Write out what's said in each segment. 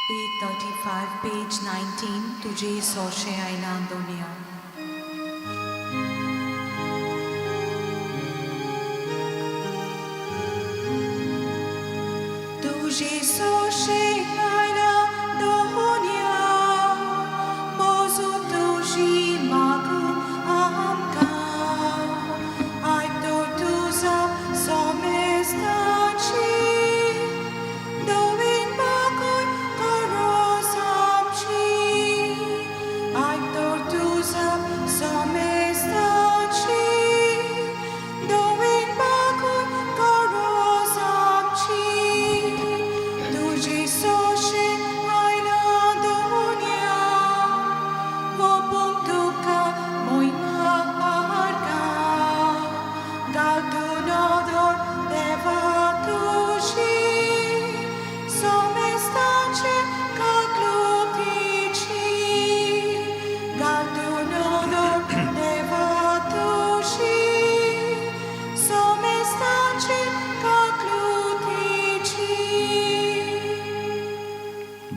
835, page 19, तुझे सोशे आयला दोनिया. तुझे सोशे आयला दोनिया, मोजू तुझी मागू आमका, आयतो तुझा सोमेस्ताची.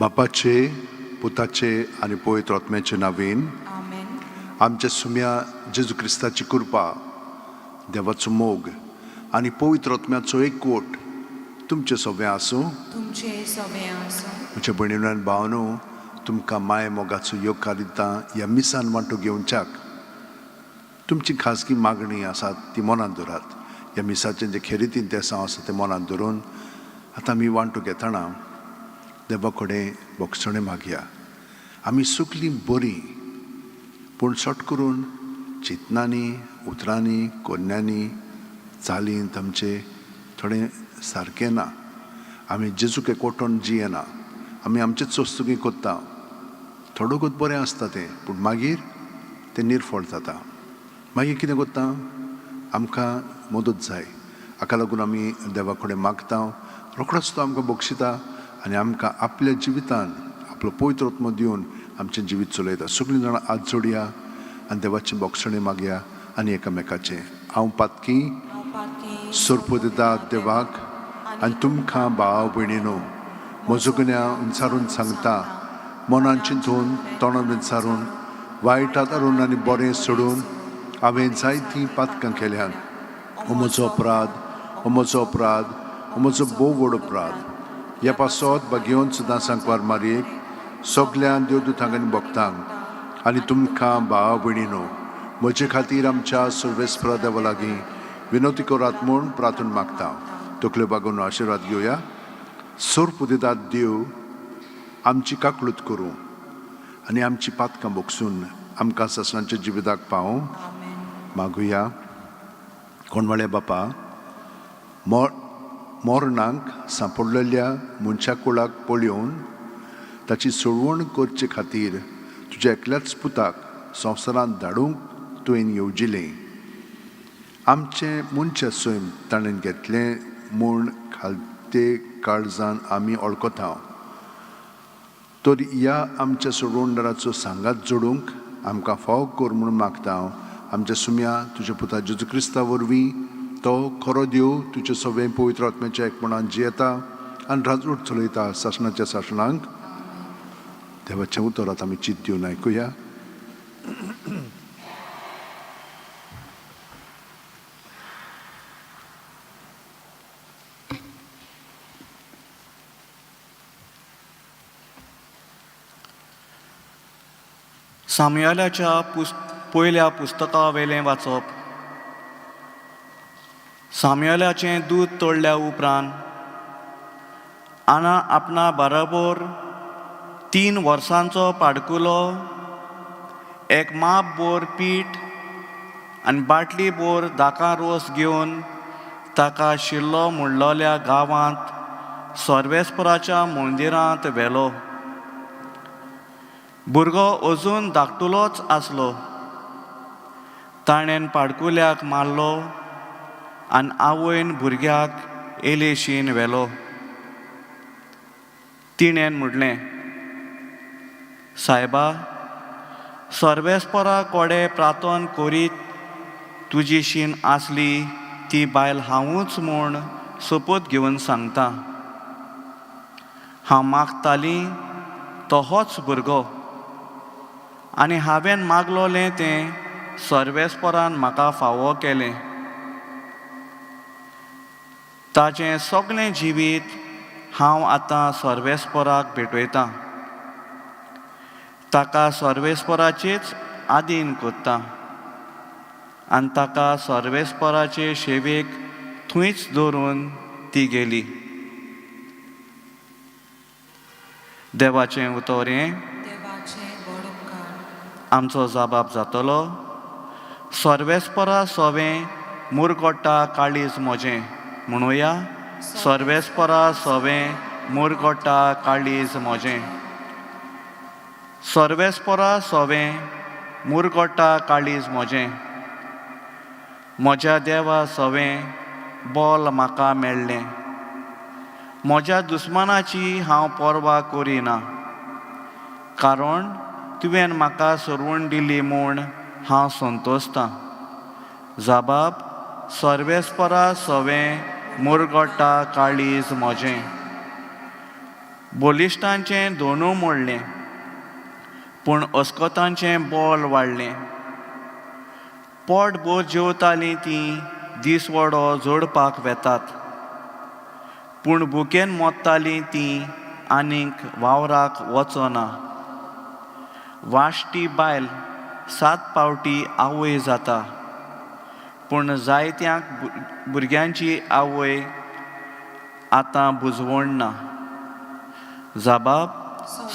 बापाचे, पुताचे आणि पवित्र आत्म्याचे नावेन आमेन. आमच्या सुम्या जेजू क्रिस्ताची कृपा, देवाचो मोग आणि पवित्र आत्म्याचो एकवट तुमचे सगळे आसूं. तुमचे सगळे आसूं. म्हज्या भयणीनो आनी भावांनो, तुमकां माय मोगाचो योग कारिता ह्या मिसान वांटो घेवच्याक तुमची खाजगी मागणी आसा ती मनांत दवरात. ह्या मिसाचें जें खेरीतीन तेसांव आसा तें मनांत दवरून आतां आमी वांटो घेतना देवा कडेन भोगसणे मागया. आमी सुकलीं बरीं, पूण सट करून चिंतनांनी, उतरांनी, कोन्यांनी, चालींत आमचें थोडें सारकें ना. आमी जेजूक एकवटून जियेना. आमी आमचेच वस्तुकी कोत्ता. थोडोकूच बरें आसता तें, पूण मागीर तें निर्फळ जाता. मागीर कितें कोत्ता? आमकां मदत जाय. हाका लागून आमी देवा कडेन मागता. रोखडोच तो आमकां बक्षिता आनी आमकां आपल्या जिवितान आपलो पवित्र आत्मो दिवन आमचें जिवीत चलयता. सगळीं जाणां हात जोडया आनी देवाचें बोगसणें मागया आनी एकामेकाचें. हांव पातकी सोरपो दिता देवाक आनी तुमकां भाव भयणीनो, म्हजो गुन्या विचारून सांगता. मनान चिंतून, तोंडान विचारून, वायटांत हाडून आनी बरें सोडून हांवें जायतीं पातकां केल्यात. हो म्हजो अपराध, हो म्हजो अपराध, हो म्हजो भोव व्हड अपराध. ह्या पासत घेवन सुद्दां सांकवार मारयेक सगळ्यां देवदूतांक आनी भक्तांक आनी तुमकां भाव भयणीनो, म्हजे खातीर आमच्या सर्वेस्परा देवा लागीं विनोती करात म्हूण प्रार्थना मागता. तकल्यो बागून आशिर्वाद घेवया. सोर्प दितात देव आमची काकळूत करूं आनी आमची पातकां बोगसून आमकां ससनाच्या जिविताक पावूं. मागुया. कोणवाळे बापा, मोरणांक सांपडलेल्या मनशा कुळाक पळयोवन ताची सोडवण करचे खातीर तुज्या एकल्याच पुताक संवसारांत धाडूंक तुवें येवजिलें. आमचें मनशा सैम ताणें घेतलें म्हूण खालते काळजान आमी वळखता. तर ह्या आमच्या सोडवणदाराचो सांगात जोडूंक आमकां फाव कर म्हूण मागता. आमच्या सुम्या तुज्या पुता जेजू क्रिस्ता वरवीं तो खरो देव तुजे सगळे पवित्र आत्म्याच्या एकपणान जियेता आनी राजवट चलयता शासनाच्या शासनांक. देवाच्या उतरांत आमी चिंत दिवन आयकुया. सामुएलाच्या पयल्या पुस्तका वेलें वाचप. सामुएलाचें दूद तोडल्या उपरांत आपणा बरोबर 3 वर्सांचो पाडकुलो, एक माप बोर पीठ आनी बाटली बोर दाका रोस घेवन ताका शिल्लो म्हणलोल्या गांवांत सर्वेस्पराच्या मंदिरांत व्हेलो. भुरगो अजून धाकटुलोच आसलो. ताणें पाडकुल्याक मारलो आनी आवयन भुरग्याक एलेशीन व्हेलो. तिणें म्हणलें, सायबा, सर्वेस्परा कोडे प्रार्थना करीत तुजी शीन आसली ती बायल हांवूच म्हूण सोपूत घेवन सांगता. हांव मागतालीं तो होच भुरगो. आनी हांवें मागलोलें तें सर्वेस्परान म्हाका फावो केलें. ताचें सगळें जिवीत हांव आतां सर्वेस्पराक भेटयतां. ताका सर्वेस्पराचेच आदीन कोत्ता आनी ताका सर्वेस्पराचे सेवेक थंयच दवरून ती गेली. देवाचें उतर हें. देवाचे व्हड उपकार. आमचो जबाब जातलो, सर्वेस्परा सोवें मुरगोट्टा काळीज म्हजें. म्हणुया, सर्वेस्परा सोवें मुरगोट्टा काळीज म्हजें. सर्वेस्परा सोवें मुरगोट्टा काळीज म्हजें. म्हज्या देवा सोवें बोल म्हाका मेळ्ळें. म्हज्या दुस्मानाची हांव पर्वा करिना, कारण तुवें म्हाका सोडवून दिली म्हूण हांव संतोसतां. जबाब, सर्वेस्परा सोवें मुरगोट्टा काळीज म्हजें. बोलिश्टांचें दोनू मोडलें, पूण अस्कोतांचें बोल वाडलें. पोटभर जेवतालीं तीं दिसवडो जोडपाक वेतात, पूण भुकेन मोडटालीं तीं आनीक वावराक वचना. वाश्टी बायल 7 पावटी आवय जाता, पूण जायत्यांक भुरग्यांची आवय आतां बुजवण ना. जबाब,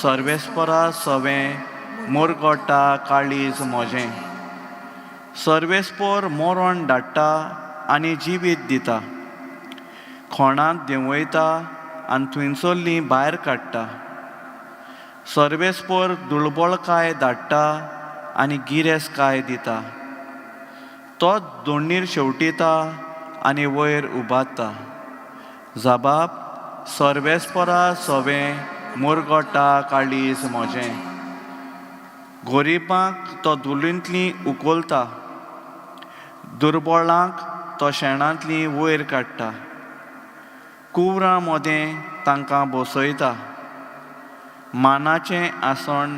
सर्वेस्परा सोवें मुरगोट्टा काळीज म्हजें. सर्वेस्पोर मोरण धाडटा आनी जिवीत दिता. खोणांत देंवयता आनी थंयसरलीं भायर काडटा. सर्वेस्पोर दुळबोळकाय धाडटा आनी गिरेस्तकाय दिता. तोच दोंडीर शेवटिता आनी वयर उबारता. जबाब, सर्वेस्परा सोवें मुरगोट्टा काळीज म्हजें. गोरिबांक तो धुलींतलीं उखलता, दुर्बळांक तो शेणांतलीं वयर काडटा. कुवरां मदें तांकां बसयता, मानाचें आसण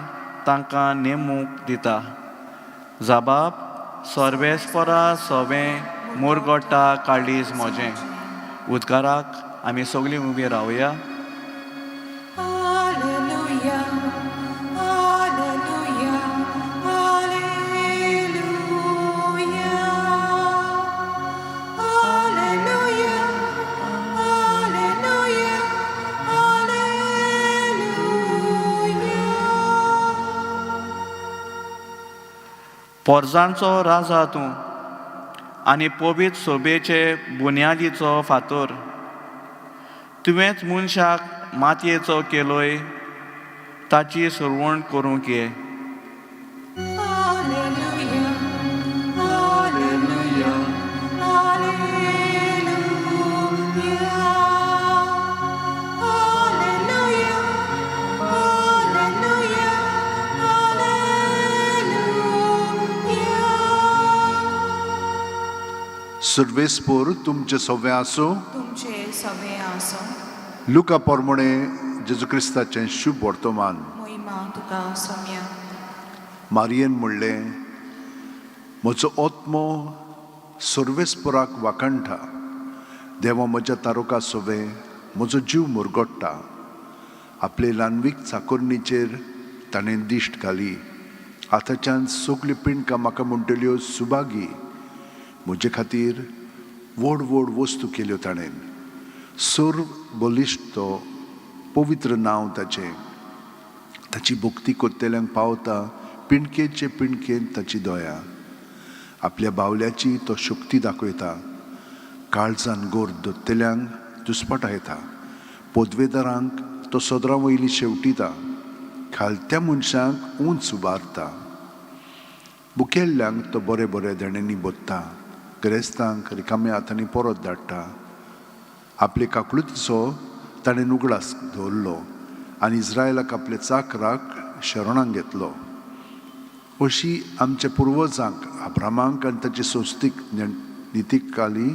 तांकां नेमूक दिता. जबाब, सर्वेस्परा सोवें मुरगोट्टा काळीज म्हजें. उद्गाराक आमी सगळीं उबीं रावया. Hallelujah, hallelujah, hallelujah. Hallelujah, hallelujah, hallelujah. पोरजांचो राजा तूं आनी पवित्र सोबेचे बुन्यादीचो फातर. तुवेंच मनशाक मातयेचो केलोय, ताची सुरवण करूंक ये. Hallelujah, hallelujah, hallelujah. Hallelujah, hallelujah, hallelujah. सर्वेस्पोर तुमचे सोवें आसूं. तुमचे सवें आसूं. लुका पोरमोणे जेजू क्रिस्ताचें शुभ वर्तमान. महिमा तुका सोम्या. मारयेन म्हणलें, म्हजो आत्मो सर्वेस्पराक वाखणटा. देवा म्हज्या तारुका सोवें म्हजो जीव मुरगोडटा. आपले ल्हानवीक चाकोरणीचेर ताणें दिश्ट घाली. आतांच्यान सगल्यो पिणकां म्हाका म्हणटल्यो सुभागी. म्हजे खातीर व्हड व्हड वस्तू केल्यो ताणें. सर्व बलिश्ट तो पवित्र नांव ताचें. ताची भक्ती करतल्यांक पावता पिणकेचे पिणकेन ताची दया. आपल्या बावल्याची तो शक्ती दाखयता. काळजान गोर दोत्तेल्यांक दुस्पटा येता. पदवेदारांक तो सदरां वयली शेवटिता. खालत्या मनशांक उंच उबारता. बुकेल्ल्यांक तो बरे बरे देण्यांनी बोत्ता. गिरेस्तांक रिकाम्या हातांनी परत धाडटा. आपले काकुळतीचो ताणें उगडास दवरलो आनी इस्रायलाक आपल्या चाकराक शरणांत घेतलो. अशी आमच्या पुर्वजांक अब्रामांक आनी ताचे संस्थीक नितीकाली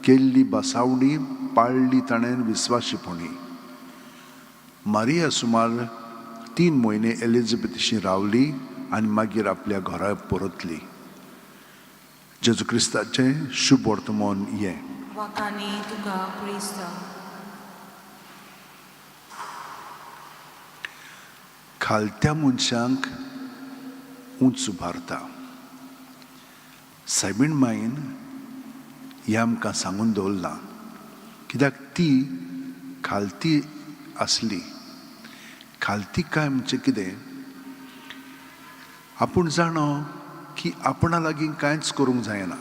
केल्ली बासावडी पाळ्ळी ताणें विस्वाशीपणी. मारिया सुमार 3 म्हयने एलिझाबेथीशी रावली आनी मागीर आपल्या घरा परतली. जेजू क्रिस्ताचें शुभ वर्तमान हें. वाकानी तुका क्रिस्ता. खालत्या मनशांक उंच उबारता. सायबीण माईन हें आमकां सांगून दवरलां, कित्याक ती खालती आसली. खालती काय म्हणजे कितें? आपूण जाणो की आपणा लागीं कांयच करूंक जायना.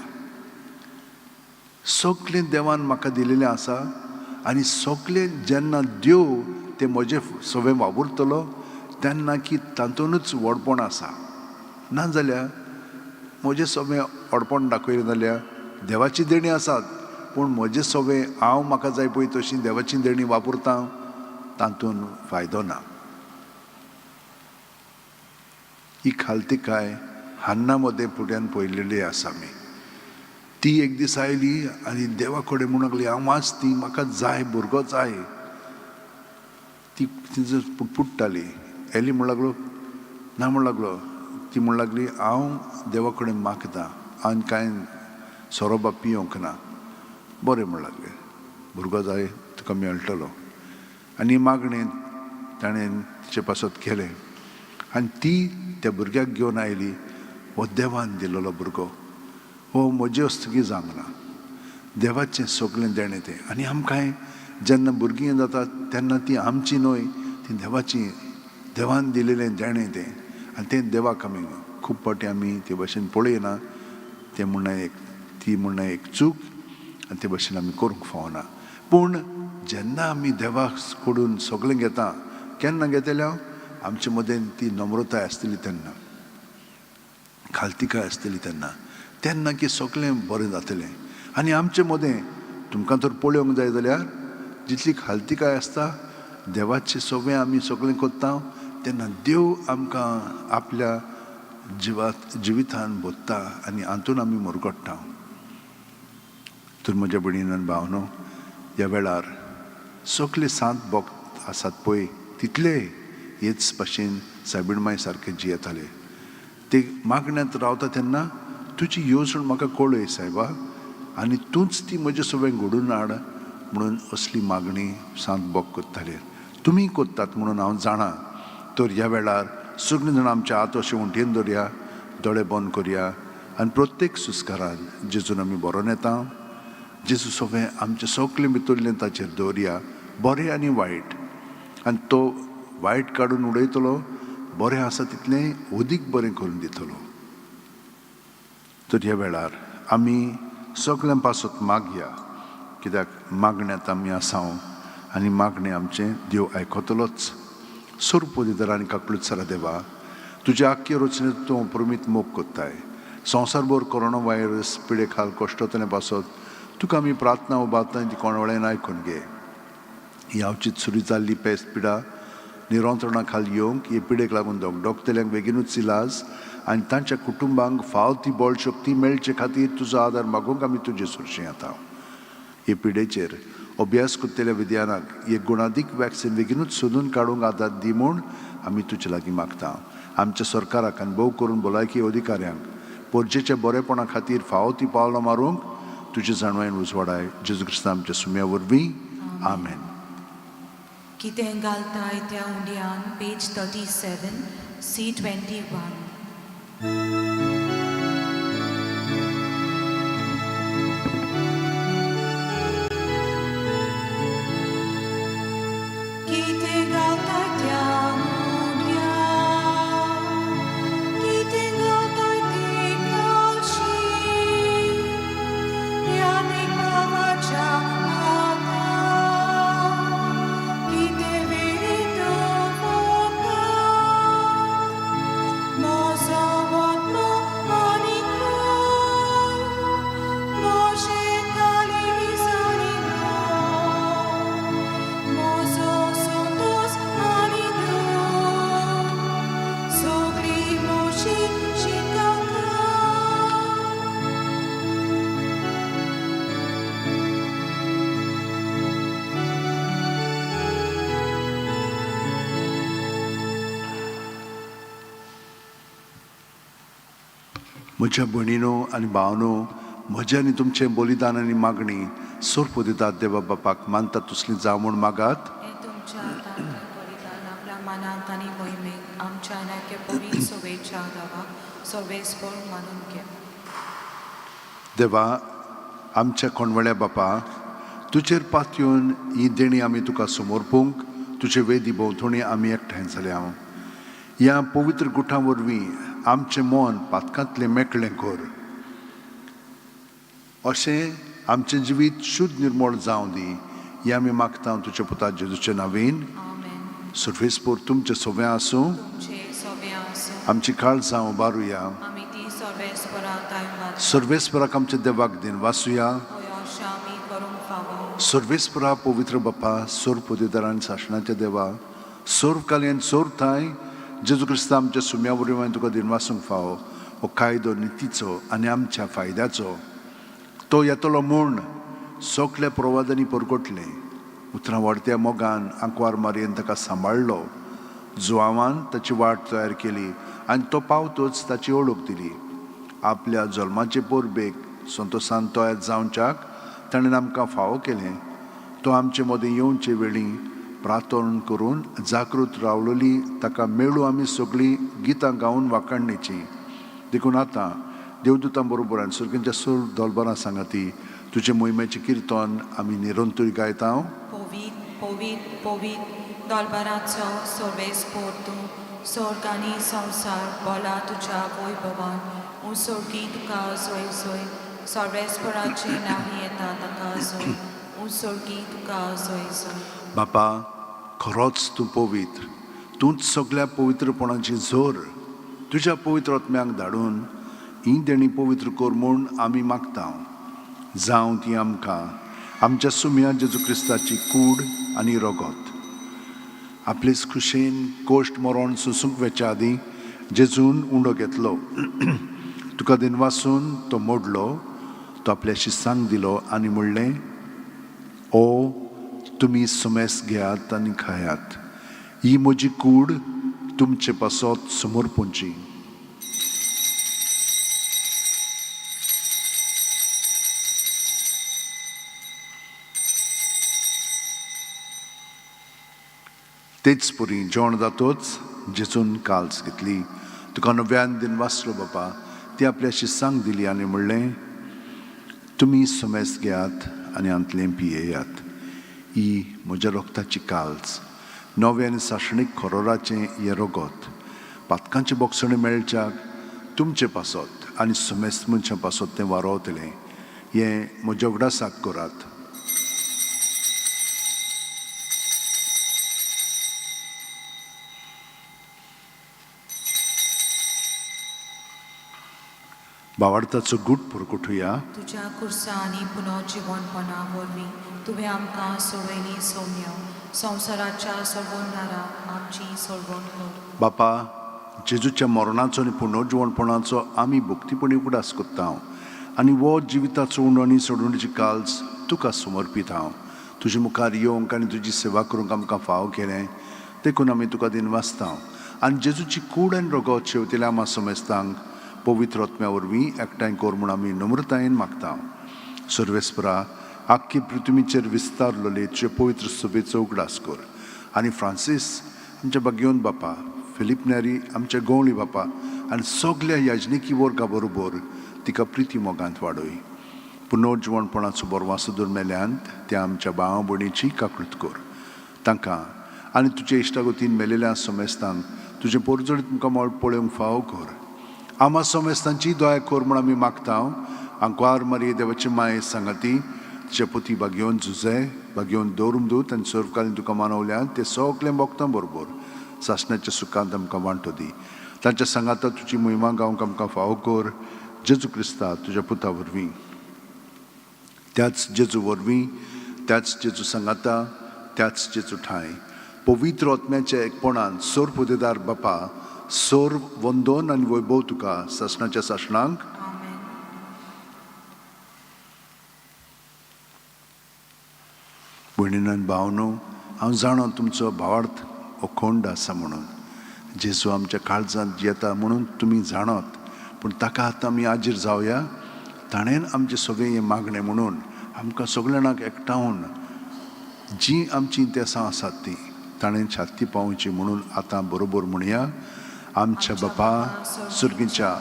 सगळें देवान म्हाका दिलेलें आसा आनी सगळें जेन्ना देव तें म्हजें सगळें वावुरतलो तेन्ना की तातूंतच व्हडपण आसा. नाजाल्यार म्हजें सगळें व्हडपण दाखयलें जाल्यार देवाची देणी आसात, पूण म्हजें सगळें हांव म्हाका जाय पळय तशी देवाची देणी वापरता तातूंत फायदो ना. ही खालतीकाय हन्ना मदें फुड्यान पळयलेली आसा आमी. ती एक दीस आयली आनी देवा कडेन म्हणूंक लागली, हांव मास्ती, म्हाका जाय, भुरगो जाय. ती तिजो पुट्टाली. एली म्हणूं लागलो ना, म्हणूं लागलो. ती म्हणूं लागली, हांव देवा कडेन मागतां, हांवें कांय सोरोबा पियोंक ना. बरें म्हणूं लागलें, भुरगो जाय तुका मेळटलो. आनी मागणें ताणें तिचे पासत केलें आनी ती त्या भुरग्याक घेवन आयली. हो देवान दिलेलो भुरगो, हो म्हजे हस्तगी जावंक ना. देवाचें सगळें देणें तें. आनी आमकां जेन्ना भुरगीं जातात तेन्ना ती आमची न्हय, ती देवाची, देवान दिलेलें देणें तें. आनी तें देवाक आमी खूब फावटी आमी ते भाशेन पळयना. तें म्हणणें ती म्हणणें एक चूक आनी ते भाशेन आमी करूंक फावना. पूण जेन्ना आमी देवा कडून सगळें घेता, केन्ना घेतल्या आमचे मदें ती नम्रताय आसतली तेन्ना, खालतीकाय आसतली तेन्ना, तेन्ना की सगळें बरें जातलें. आनी आमचे मदें तुमकां तर पळोवंक जाय जाल्यार जितली खालतीकाय आसता, देवाचें सगळें आमी सगळें कोत्ता तेन्ना देव आमकां आपल्या जिवितान बोत्ता आनी हातून आमी मुरगडटा. तर म्हज्या भयणीन आनी भावनो, ह्या वेळार सगळे सांत भक्त आसात पळय तितले हेच भाशेन सायबीण मांय सारके जियेताले. ते मागण्यांत रावता तेन्ना तुजी येवजण म्हाका कळय सायबा, आनी तूंच ती म्हजें सगळें घडोवन हाड म्हणून असली मागणी सांत भक्त कोत्ताले. तुमी कोत्तात म्हणून हांव जाणा. तर ह्या वेळार सगळीं जाणां आमचे हात अशें उंटयेन दवरया, दोळे बंद करया आनी प्रत्येक सुस्कारान जेजून आमी बरोवन येता. जेजू सगळें आमचें सगळें भितरलें ताचेर दवरया, बरें आनी वायट. आनी तो वायट काडून उडयतलो, बरें आसा तितलें अदीक बरें करून दितलो. तर ह्या वेळार आमी सगळ्यां पासत मागया, कित्याक मागण्यांत आमी आसाव आनी मागणें आमचें देव आयकतलोच. सोरपदीतर आनी काकलूच देवा, तुज्या आख्खे रचनेंत तूं अप्रमीत मोग कोत्ताय. संवसारभर कोरोना व्हायरस पिडे खाल कश्टतलें पासत तुका आमी प्रार्थना उबारताय, ती कोणावळेन आयकून घे. ही आवचीत सुरू जाल्ली पेस्त पिडा निरोंतरणा खाल येवंक, हे पिडेक लागून दोगतेल्यांक बेगीनूच इलाज आनी तांच्या कुटुंबांक फाव ती बळशक्ती मेळचे खातीर तुजो आदार मागूंक आमी तुजे सुरशें येता. हे पिडेचेर अभ्यास कोत्तेल्या विद्यानाक एक गुणादीक वॅक्सीन बेगीनूच सोदून काडूंक आदार दी म्हूण आमी तुजे लागीं मागता. आमच्या सरकाराक आनी भोव करून भलायकी अधिकाऱ्यांक पोरजेच्या बरेपणा खातीर फाव ती पावलां मारूंक तुजे जाणवायन उजवाडाय. जेजू क्रिस्ता आमच्या सुम्या वरवीं. आमेन. कितें घालताय त्या उंडयान पेज 37 C21. कितें घालताय त्या उंडयान, कितें घालताय ती कळशी, यानीक भावाच्या no म्हज्या भयणीनो आनी भावनो, म्हजें आनी तुमचें बलिदान आनी मागणी सोर्प दितात देवा बापाक मानता तसली जावं म्हूण मागात. हे तुमच्या तांत्रिक बलिदान आपल्या मनांत आनी मोहिमेक आमच्या नॅके बरी शुभेच्छा दावा सर्वेस्पर मानून घे. देवा आमच्या कोणवळ्या बापा, तुजेर पातयेवन ही देणी आमी तुका समर्पूंक तुजे वेदी भोंवतणी आमी एकठांय जाल्या. ह्या पवित्र गुठां वरवीं आमचें मन पातकांतलें मेकळें कर. अशें आमचें जिवीत शुद्ध निर्मळ जावं दी हें आमी मागता तुज्या पुता जेजूच्या नांवेन. आमेन. सर्वेस्पर तुमचें सव्या आसूं. तुमचे सव्य आसूं. आमची काळजां उबारुया. आमी ती सर्वेस्पराक दायमात. सर्वेस्पराक आमच्या देवाक दिन वासुया. अशें आमी करूंक फावो. सर्वेस्परा पवित्र बापा, सोर पोदेदारान सासणाच्या देवा, सोर काल्यान सोर थाय जेजू क्रिस्ता आमच्या सुम्या वरवीं तुका दिन वासूंक फावो. हो कायदो नितीचो आनी आमच्या फायद्याचो तो येतलो म्हूण सगल्या प्रवादांनी परगटले. उतरां वाडत्या मोगान आंकवार मारयेन ताका सांबाळलो. जुआवान ताची वाट तयार केली आनी तो पावतोच ताची ओळख दिली. आपल्या जल्माचे पोरबेक संतोशान तयार जावच्याक ताणें आमकां फावो केलें. तो आमचे मदें येवचे वेळी प्रार्थना करून जागृत रावलेली ताका मेळू आमी सगळीं गितां गावन वाखाणणेची. देखून आतां देवदूतां बरोबर आनी सुर्गींच्या सूर दोलबारां सांगाती तुजे मोहिमेचें किर्तन आमी निरंतर गायता. पोवीत पोवीत पोवीत दोलबाराचो सर्वेस्पर तूं, स्वर्ग आनी संवसार बोला तुज्या वैभवान. उसर्गी तुका जोय जोय, सर्वेस्पराचें नांव येता ताका जोय. उसर्गी तुका जोय जोय. बापा, खरोच तूं पवित्र. तूंच सगळ्या पवित्रपणाची जोर तुज्या पवित्र आत्म्याक धाडून ही देणी पवित्र कर म्हूण आमी मागता. जावं ती आमकां आमच्या सुम्या जेजू क्रिस्ताची कूड आनी रगत. आपलेच खुशेन कोश्ट मरण सोंसूंक वेच्या आदी जेजून उंडो घेतलो. तुका दिन वासून तो मोडलो. तो आपल्या शिस्सांक दिलो आनी म्हणलें, ओ तुमी सुमेस घेयात आनी खायात. ही म्हजी कूड तुमचे पासत समर्पूंची. तेच पुरी जेवण जातोच जेजून काल्स घेतली. तुका नव्यान दिन वाचलो बापा. ती आपल्या शिस्सांक दिली आनी म्हणलें, तुमी सुमेस घेयात आनी आंतलें पियेयात. ही म्हज्या रोगताची काल्स, नवे आनी साशणीक खरोराचें हें रगत. पातकांचे बोगसणे मेळच्याक तुमचे पासत आनी सुमेस मनशां पासत तें वारोवतलें. हें म्हज्या उगडासाक करात. भावार्थाचो गूट पुरकुटुया. तुज्या कुर्सा आनी पुनर्जीवनपणा वरवीं तुवें आमकां सोडयली सौम्य. संवसाराच्या सोडवणारा आमची सोडवण कर. बापा, जेजूच्या मरणाचो आनी पुनर्जीवनपणाचो आमी भक्तीपणी उगडास करता आनी वो जिविताचो उंडो आनी सोडवणीची काल्स तुका समर्पीत हांव. तुजे मुखार येवंक आनी तुजी सेवा करूंक आमकां फाव केलें. देखून आमी तुका दिन वाचता आनी जेजूची कूड आनी रगत शेवतेल्या आमा समेस्तांक पवित्र आत्म्या वरवीं एकठांय कर म्हूण आमी नम्रतायेन मागता. सर्वेस्परा आख्खी पृथ्वीचेर विस्तारलेले तुजे पवित्र सभेचो उगडास कर. आनी फ्रांसीस आमच्या भाग्यवन बापा, फिलीप नॅरी आमच्या गवळी बापा आनी सगल्या याजनिकी वर्गा बरोबर तिका प्रिती मोगांत वाडय. पुनर्जीवनपणाचो बरवासो मेल्यांत त्या आमच्या भावा भयणीची काकूट कर. तांकां आनी तुजे इश्टागतीन मेलेल्या समेस्तांक तुजे परजडीत तुमकां पळोवंक फाव कर. आमा समेस्तांची दया कर म्हूण आमी मागता. आंकवार मारये देवाची माय सांगाती तुजे पुती भाग्यवन झुजे, भाग्यवन दौरुमदूत आनी सर्वकालीन तुका मानवल्यान ते सगळें भक्तां बरोबर सासणाच्या सुखांत आमकां वांटो दी. तांच्या सांगाता तुजी महिमा गावंक आमकां फाव कर. जेजू क्रिस्ता तुज्या पुता वरवीं, त्याच जेजू वरवीं, त्याच जेजू सांगाता, त्याच जेजू ठाय पवित्र आत्म्याच्या एकपणान सोर पोदेदार बापा, सोर वंदन आनी वैभव तुका सासणाच्या सासणांक. आमेन. भयणीन आनी भावनो, हांव जाणो तुमचो भावार्थ अखंड आसा म्हणून. जेजू आमच्या काळजांत येता म्हणून तुमी जाणात. पूण ताका आतां आमी आजीर जावया. ताणें आमचें सगळें हें मागणें म्हणून आमकां सगळे जाणांक एकठांवन जी आमची इंतेसां आसात ती ताणें छाती पावोवची म्हणून आतां बरोबर म्हणया. आमच्या बापा सुर्गीच्या,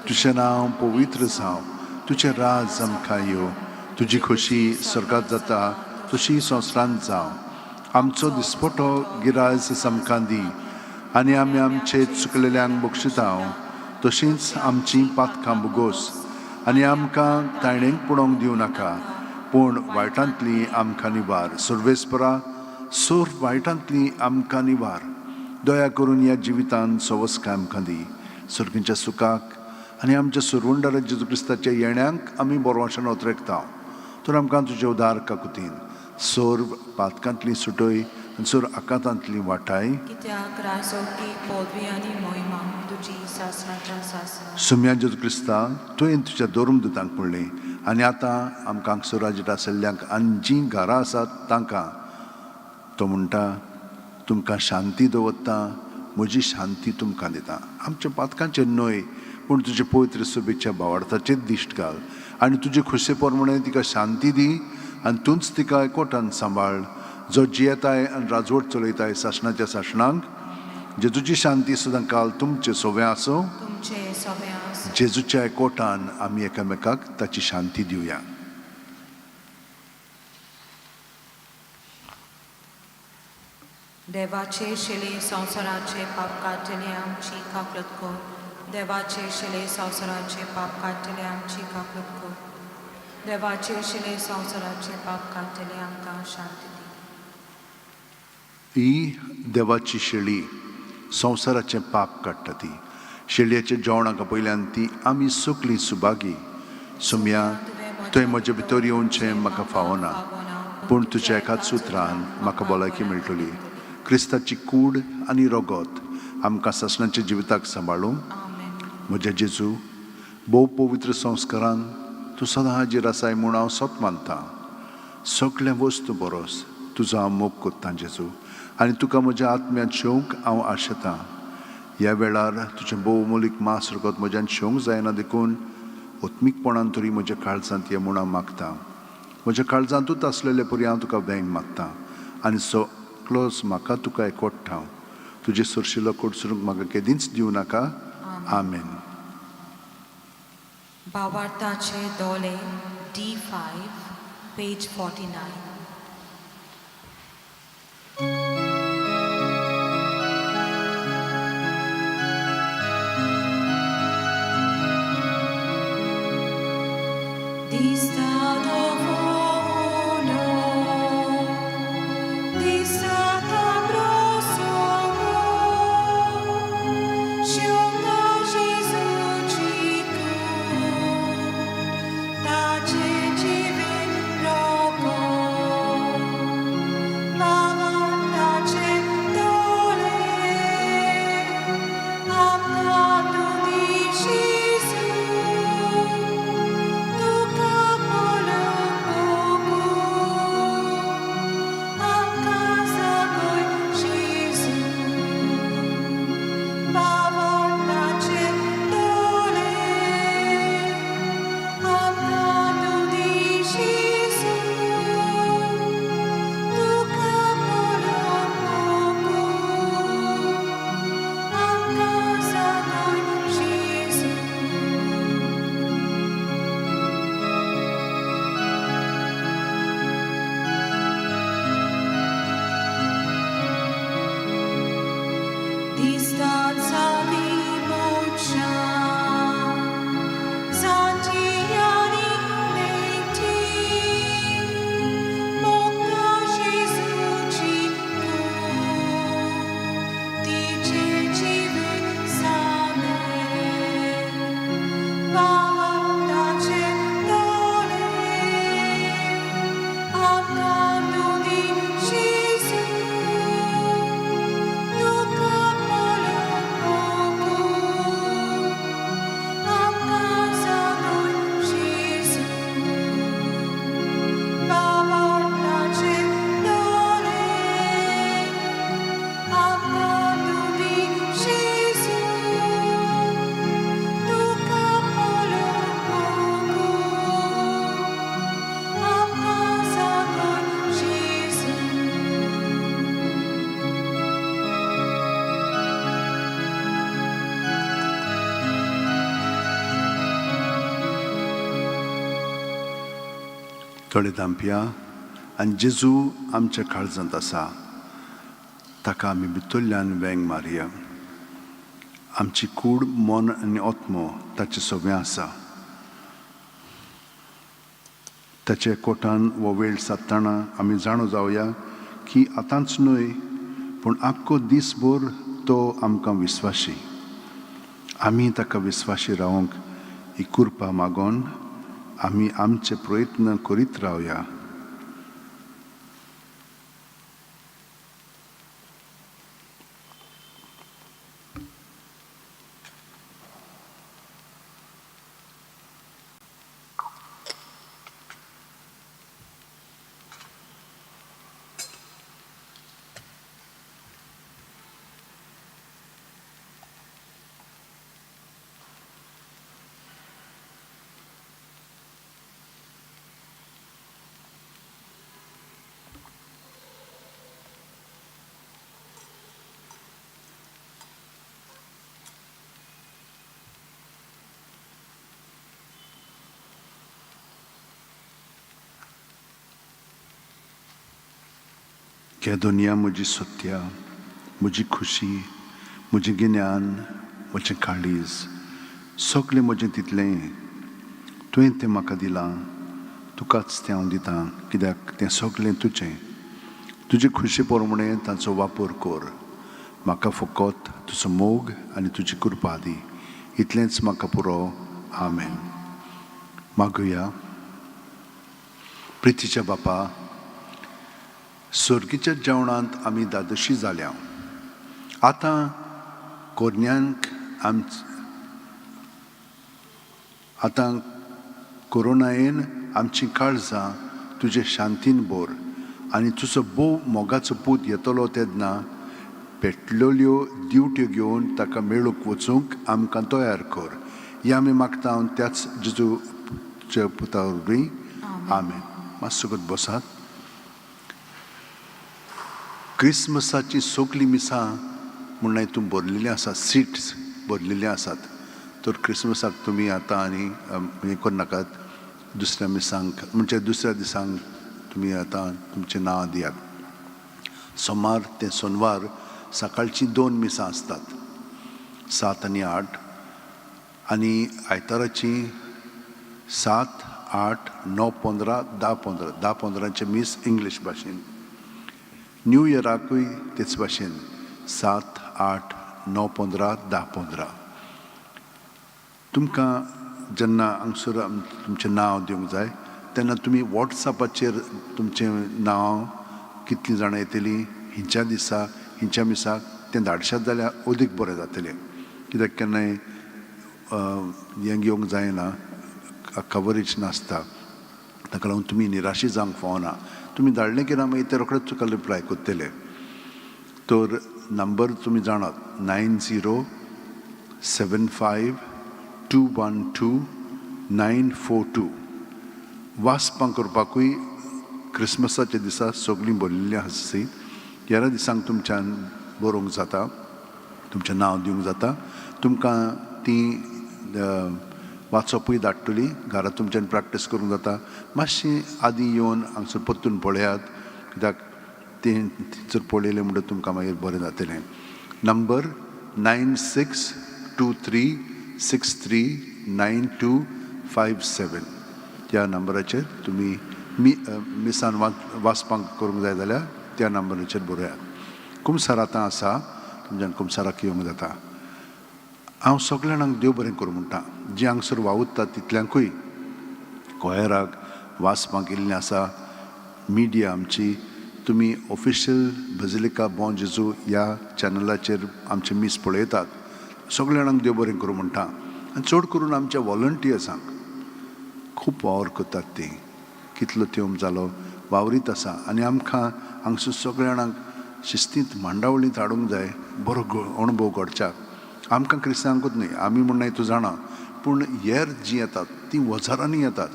तुजें नांव पवित्र जावं, तुजें राज आमकां येवं, तुजी खोशी स्वर्गांत जाता तशी संवसारांत जावं. आमचो दिसपटो गिरायज आमकां दी आनी आमी आमचे चुकलेल्यांक बक्षितांव, तशींच आमची पातकां बुगोस आनी आमकां तायणेक पडोवंक दिवं नाका, पूण वायटांतली आमकां निवार. सर्वेस्परा सोर वायटांतली आमकां निवार. दया करून ह्या जिवितांत सवस्काय आमकां दी. सर्गीच्या सुखाक आनी आमच्या सुरवंडार जेजू क्रिस्ताच्या येण्याक आमी बोरवोशान उतरेकता. तर आमकां तुजे उदार काकुतीन सोर पातकांतली सुटय आनी सोर आकांतांतली वाटाय. कित्याक राजोकी पदवी आनी मोहिमा तुजी सासणाच्या सासरा. सुम्या जेजू क्रिस्ता तुवें तुज्या दोरमदूतांक म्हणलें आनी आतां आमकां हांगसर राजट आशिल्ल्यांक आनी जीं घरां आसात तांकां तो म्हणटा, तुमकां शांती दवरता, म्हजी शांती तुमकां दिता. आमच्या पातकांचेर न्हय पूण तुजे पवित्र सोबेच्या भावार्थाचेर दिश्ट घाल आनी तुजे खुशे प्रमाणे तिका शांती दी आनी तूंच तिका एकवटान सांबाळ. जो जियेताय आनी राजवट चलयताय शासनाच्या शासनांक, जेजूची शांती सदां काल तुमचे सोबे आसूं. तुमचे सगळे आसूं. जेजूच्या एकवटान आमी एकामेकाक ताची शांती दिवया. देवाचे शिले संवसाराचे पाप काडटले आमची काकलत कर. देवाचे शिले संवसाराचे पाप काडटले आमची काकलत कर. देवाचे शिले संवसाराचे पाप काडटले आमकां शांती दी. ही देवाची शेळी संवसाराचें पाप काडटा ती. शेळयेच्या जेवणाका पयल्यान ती आमी सगळीं सुभागी. सुम्या तुवें म्हजे भितर येवचें म्हाका फावना, पूण तुज्या एकाच उतरान म्हाका भलायकी मेळटली. क्रिस्ताची कूड आनी रगत आमकां सासणाच्या जिविताक सांबाळूं. म्हज्या जेजू, भोव पवित्र संस्कारान तूं सदां हाजीर आसाय म्हूण हांव सोत मानतां. सगळे वस्तू बरोस तुजो हांव मोग कोत्तां जेजू, आनी तुका म्हज्या आत्म्यांत शेवंक हांव आशेतां. ह्या वेळार तुजें भोवमोलीक मास रगत म्हज्यान शेवंक जायना देखून ओत्मीकपणान तरी म्हज्या काळजांत ये म्हूण हांव मागतां. म्हज्या काळजांतूच आसलेले परी हांव तुका वेंग मागतां आनी क्लोज म्हाका तुका एकवट्टा. तुजे सुरशिलो कोडसरूंक म्हाका केदींच दिवं नाका. आमेन. भावार्थाचे दोले D5 पेज 49. Tuka थोडे दांपया आनी जेजू आमच्या काळजांत आसा ताका आमी भितरल्यान वेंग मारया. आमची कूड मन आनी आत्मो ताचें सगळें आसा. ताचे कोठान हो वेळ सादतना आमी जाणो जावया की आतांच न्हय पूण आख्खो दिसभर तो आमकां विस्वाशी. आमी ताका विस्वाशी रावंक ही कृपा मागोन आमी आमचे प्रयत्न करीत रावया. हे दुनिया म्हजी सत्या, म्हजी खुशी, म्हजें गिन्यान, म्हजें काळीज, सगळें म्हजें तितलें तुवें तें म्हाका दिलां. तुकाच तें हांव दितां कित्याक तें सगळें तुजें. तुजे खुशी प्रमाणें ताचो वापर कर. म्हाका फकत तुजो मोग आनी तुजी कृपा दी. इतलेंच म्हाका पुरो. आमेन. मागुया. प्रितीच्या बापा, सर्गीच्या जेवणांत आमी दादोशी जाल्या. आतां कोरोन्यांक आतां कोरोनायेन आमचीं काळजां तुजे शांतीन भर आनी तुजो बोव मोगाचो पूत येतलो तेन्ना पेटलेल्यो दिवट्यो घेवन ताका मेळूंक वचूंक आमकां तयार कर. हें आमी मागता त्याच जेजूच्या पुता वरवीं. आमेन. मातसो गत बसात. क्रिसमसाची सगळीं मिसां म्हूण हितून भरलेलीं आसा, सिट्स भरलेलीं आसात. तर क्रिसमसाक तुमी आतां आनी हें करनाकात. दुसऱ्या मिसांक म्हणजे दुसऱ्या दिसांक तुमी आतां तुमचें नांव दियात. सोमार ते सोनवार सकाळचीं 2 मिसां आसतात, 7 आनी 8, आनी आयताराची 7, 8, 9, 15, 10, 10 मीस इंग्लीश भाशेन. न्यू इयराकूय तेच भाशेन 7, 8, 9, 15, 10. तुमकां जेन्ना हांगसर तुमचें नांव दिवंक जाय तेन्ना तुमी वॉट्सॅपाचेर तुमचें नांव कितलीं जाणां येतलीं हिंच्या दिसा हिंच्या मिसाक तें धाडशात जाल्यार अदीक बरें जातलें. कित्याक केन्नाय हें घेवंक जायना, कवरेज नासता. ताका लागून तुमी निराशी जावंक फावना. तुमी धाडलें की ना मागीर ते रोखडेच तुका रिप्लाय करतले. तर नंबर तुमी जाणात 9075212942. वाचपां करपाकूय क्रिसमसाच्या दिसा सगळीं भरलेलीं आसा. ह्या दिसांक तुमच्यान बरोवंक जाता, तुमचें नांव दिवंक जाता. तुमकां तीं वाचपूय धाडटलीं. घरा तुमच्यान प्रॅक्टीस करूंक जाता. मातशीं आदीं येवन हांगसर परतून पळयात, कित्याक तें जर पळयलें म्हणटच तुमकां मागीर बरें जातलें. नंबर 9623639257. ह्या नंबराचेर तुमी मिसान वाचपाक करूंक जाय जाल्यार त्या नंबराचेर बरयात. कुमसार आतां आसा, तुमच्यान कुमसाराक येवंक जाता. हांव सगळ्या जाणांक देव बरें करूं म्हणटा. जीं हांगसर वावुरतात तितल्यांकूय, कोयराक वाचपाक येयल्लीं आसा, मिडिया आमची, तुमी ऑफिशियल बेजिलिका बॉन जेजू ह्या चॅनलाचेर आमचे मीस पळयतात. सगळ्या जाणांक देव बरें करूं म्हणटा. आनी चड करून आमच्या वॉलंटियर्सांक खूब वावर करतात. तीं कितलो तेंप जालो वावरीत आसा. आनी आमकां हांगसर सगळ्या जाणांक शिस्तींत मांडावळींत हाडूंक जाय बरो अणभव घडच्याक. आमकां क्रिस्तांवांकूच न्हय, आमी म्हणना तूं जाणा, पूण हेर जीं येतात तीं वजारांनी येतात.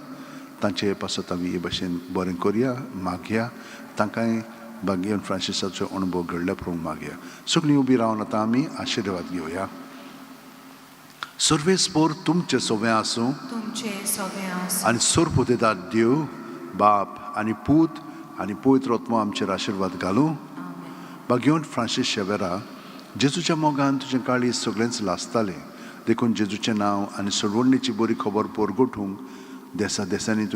तांचे पासत आमी हे भाशेन बरें करया, मागया. तांकांय भाग्यवान फ्रांसिसाचो अणभव घडल्या प्रमाण मागया. सगळीं उबी रावन आतां आमी आशिर्वाद घेवया. सर्वेस्पोर तुमचें सगळें आसूं तुमचे सगळें आसूं आनी सोर पोतेदार देव बाप आनी पूत आनी पवित्र आत्मा आमचेर आशिर्वाद घालूं. बागेवन फ्रांसीस शेवेरा, जेजूच्या मोगान तुजें काळी सगळेंच लासतालें, देखून जेजूचें नांव आनी सोडवणीची बरी खबर परगटूंक देसा देसांनी